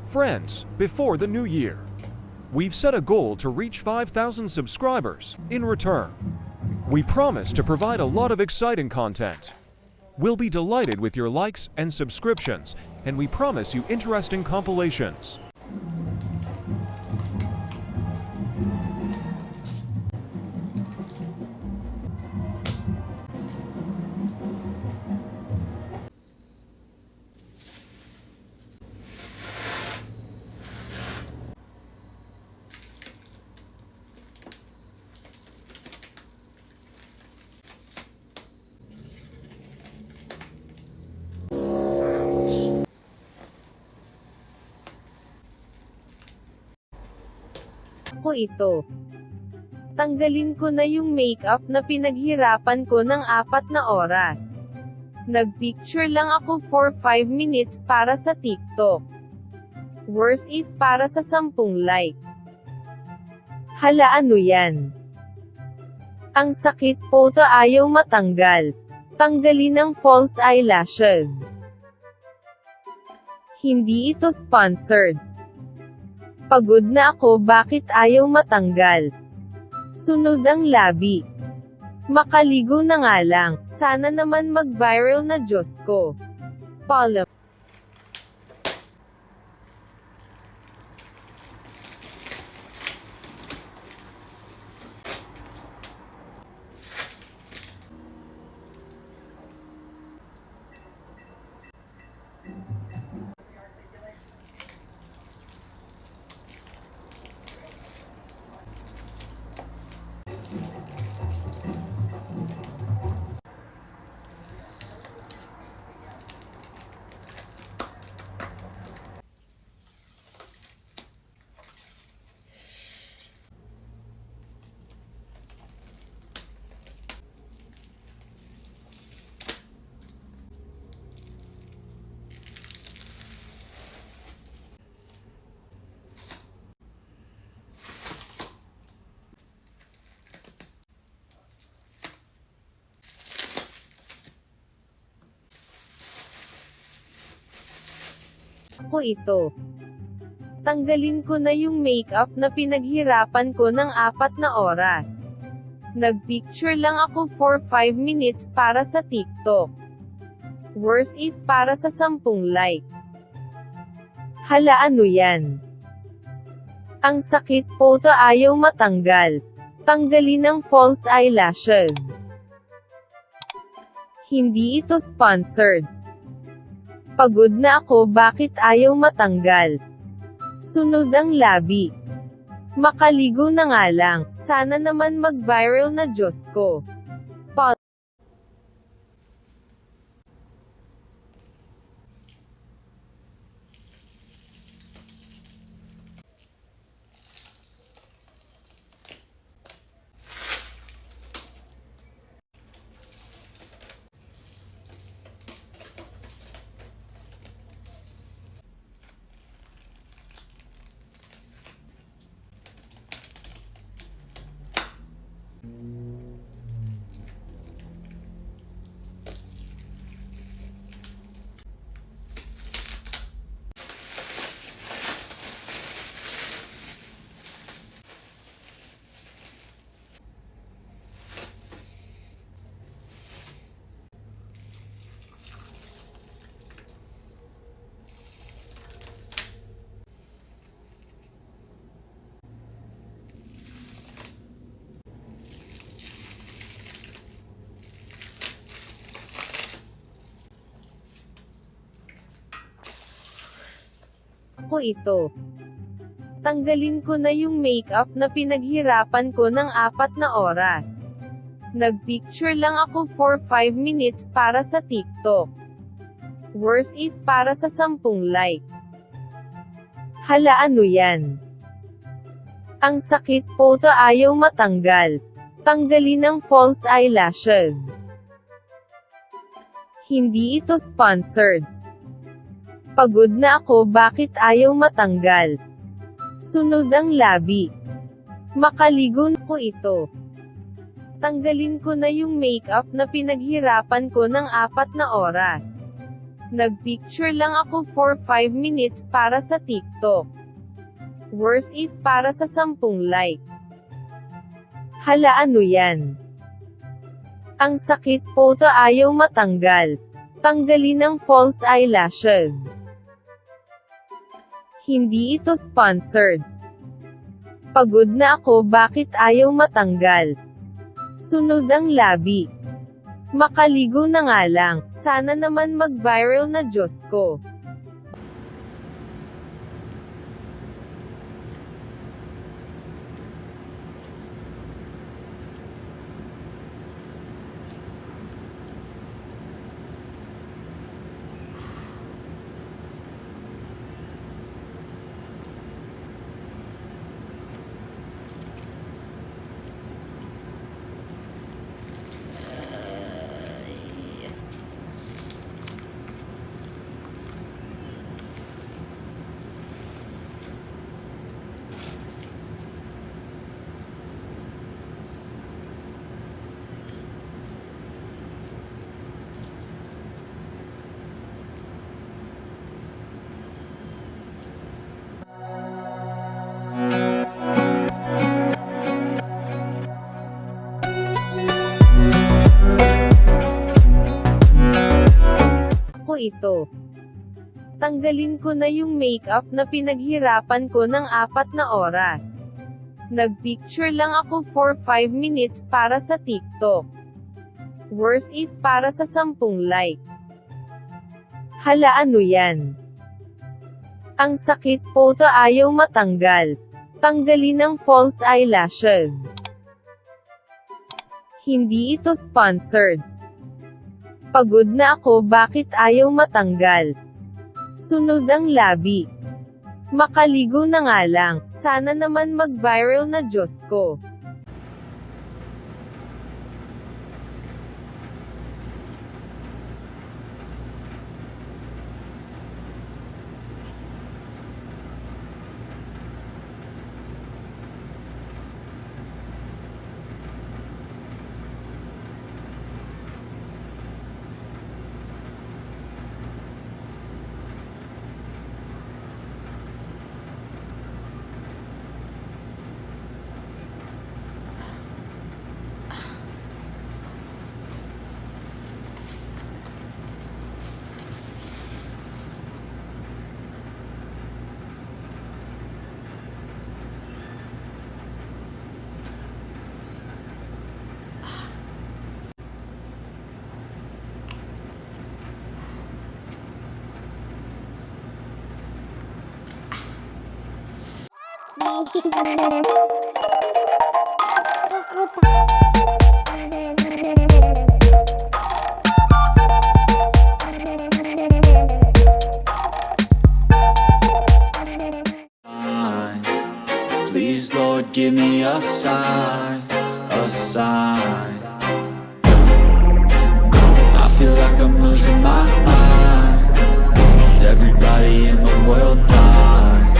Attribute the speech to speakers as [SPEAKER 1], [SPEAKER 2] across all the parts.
[SPEAKER 1] Friends, before the new year, we've set a goal to reach 5,000 subscribers. In return, we promise to provide a lot of exciting content. We'll be delighted with your likes and subscriptions, and we promise you interesting compilations.
[SPEAKER 2] Ko ito. Tanggalin ko na yung makeup na pinaghirapan ko ng 4 na oras. Nagpicture lang ako for 5 minutes para sa TikTok. Worth it para sa 10 like. Hala, ano yan? Ang sakit, photo ayaw matanggal. Tanggalin ang false eyelashes. Hindi ito sponsored. Pagod na ako, bakit ayaw matanggal? Sunod ang labi. Makaligo na nga lang. Sana naman mag-viral na, Diyos ko. Paula. Ko ito. Tanggalin ko na yung makeup na pinaghirapan ko ng 4 na oras. Nagpicture lang ako for 5 minutes para sa TikTok. Worth it para sa 10 like. Hala, ano yan? Ang sakit, photo ayaw matanggal. Tanggalin ang false eyelashes. Hindi ito sponsored. Pagod na ako, bakit ayaw matanggal? Sunod ang labi. Makaligo na nga lang. Sana naman mag-viral na, Diyos ko. Ko ito. Tanggalin ko na yung makeup na pinaghirapan ko ng 4 na oras. Nagpicture lang ako for 5 minutes para sa TikTok. Worth it para sa 10 like. Hala, ano yan? Ang sakit, photo ayaw matanggal. Tanggalin ang false eyelashes. Hindi ito sponsored. Pagod na ako, bakit ayaw matanggal? Sunod ang labi. Makaligo ko ito. Tanggalin ko na yung makeup na pinaghirapan ko ng 4 na oras. Nagpicture lang ako for 5 minutes para sa TikTok. Worth it para sa 10 like. Hala, ano yan? Ang sakit, photo ayaw matanggal. Tanggalin ang false eyelashes. Hindi ito sponsored. Pagod na ako, bakit ayaw matanggal? Sunod ang labi. Makaligo na nga lang. Sana naman mag-viral na, Diyos ko. Ako ito. Tanggalin ko na yung makeup na pinaghirapan ko ng 4 na oras. Nagpicture lang ako for 5 minutes para sa TikTok. Worth it para sa 10 like. Hala, ano yan? Ang sakit, photo ayaw matanggal. Tanggalin ang false eyelashes. Hindi ito sponsored. Pagod na ako, bakit ayaw matanggal? Sunod ang labi. Makaligo na nga lang. Sana naman mag-viral na, Diyos ko.
[SPEAKER 3] Please, Lord, give me a sign, a sign. I feel like I'm losing my mind. Is everybody in the world blind?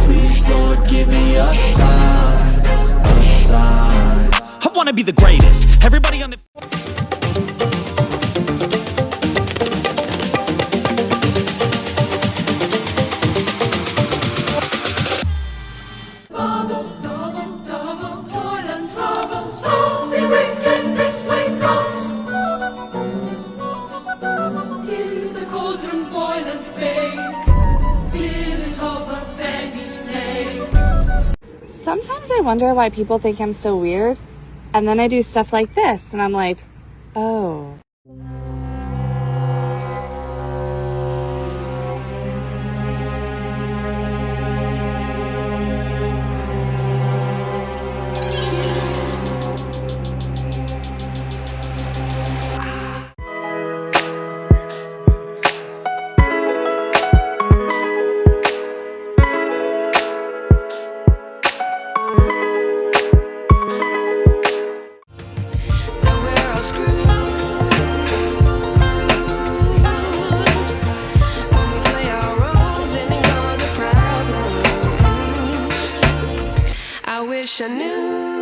[SPEAKER 3] Please, Lord, give me a sign, a sign.
[SPEAKER 4] I wanna be the greatest. Everybody on the
[SPEAKER 5] Sometimes I wonder why people think I'm so weird, and then I do stuff like this, and I'm like, oh.
[SPEAKER 6] I wish I knew